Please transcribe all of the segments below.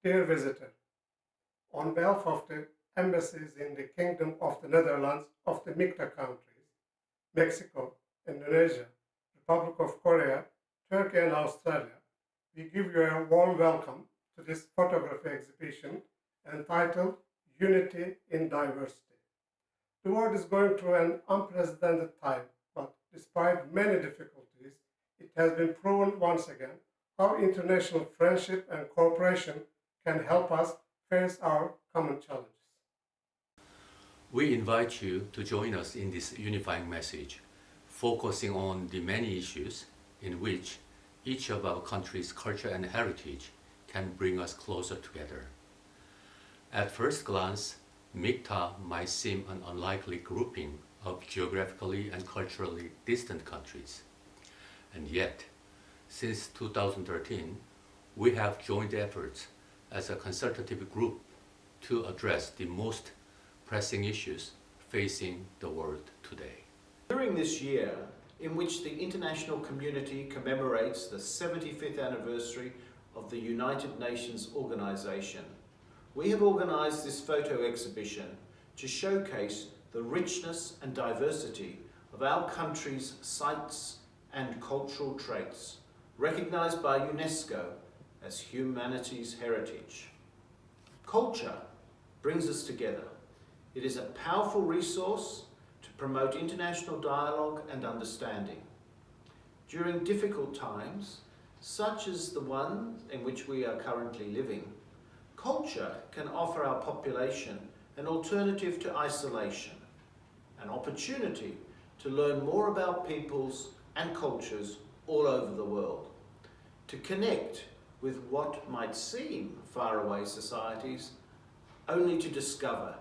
Dear visitor, on behalf of the embassies in the Kingdom of the Netherlands of the MIKTA countries, Mexico, Indonesia, Republic of Korea, Turkey and Australia, we give you a warm welcome to this photography exhibition entitled Unity in Diversity. The world is going through an unprecedented time, but despite many difficulties, it has been proven once again how international friendship and cooperation can help us face our common challenges. We invite you to join us in this unifying message, focusing on the many issues in which each of our country's culture and heritage can bring us closer together. At first glance, MIKTA might seem an unlikely grouping of geographically and culturally distant countries. And yet, since 2013, we have joined efforts as a consultative group to address the most pressing issues facing the world today. During this year, in which the international community commemorates the 75th anniversary of the United Nations organization, we have organized this photo exhibition to showcase the richness and diversity of our country's sites and cultural traits, recognized by UNESCO as humanity's heritage. Culture brings us together. It is a powerful resource to promote international dialogue and understanding. During difficult times, such as the one in which we are currently living, culture can offer our population an alternative to isolation, an opportunity to learn more about peoples and cultures all over the world, to connect with what might seem faraway societies, only to discover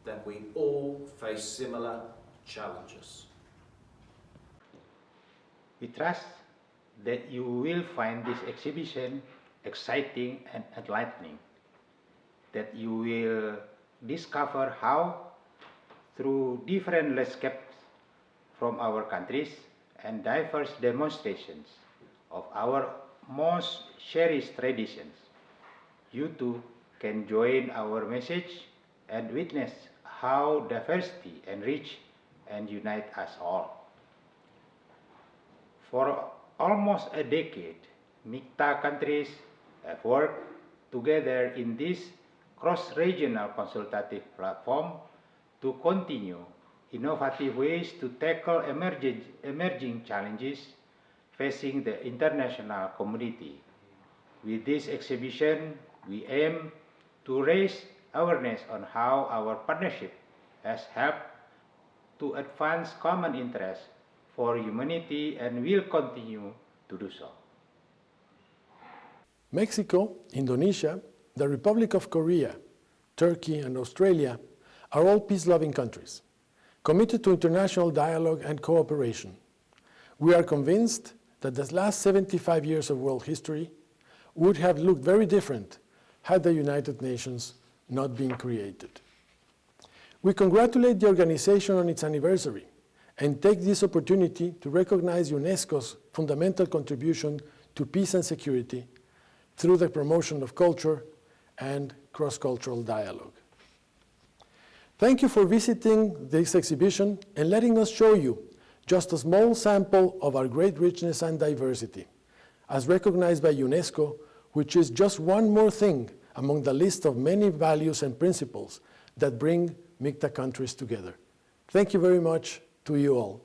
that we all face similar challenges. We trust that you will find this exhibition exciting and enlightening, that you will discover how, through different landscapes from our countries and diverse demonstrations of our most cherished traditions, you too can join our message and witness how diversity enrich and unite us all. For almost a decade, MIKTA countries have worked together in this cross-regional consultative platform to continue innovative ways to tackle emerging challenges facing the international community. With this exhibition, we aim to raise awareness on how our partnership has helped to advance common interests for humanity and will continue to do so. Mexico, Indonesia, the Republic of Korea, Turkey, and Australia are all peace-loving countries, committed to international dialogue and cooperation. We are convinced that the last 75 years of world history would have looked very different had the United Nations not been created. We congratulate the organization on its anniversary and take this opportunity to recognize UNESCO's fundamental contribution to peace and security through the promotion of culture and cross-cultural dialogue. Thank you for visiting this exhibition and letting us show you just a small sample of our great richness and diversity, as recognized by UNESCO, which is just one more thing among the list of many values and principles that bring MIKTA countries together. Thank you very much to you all.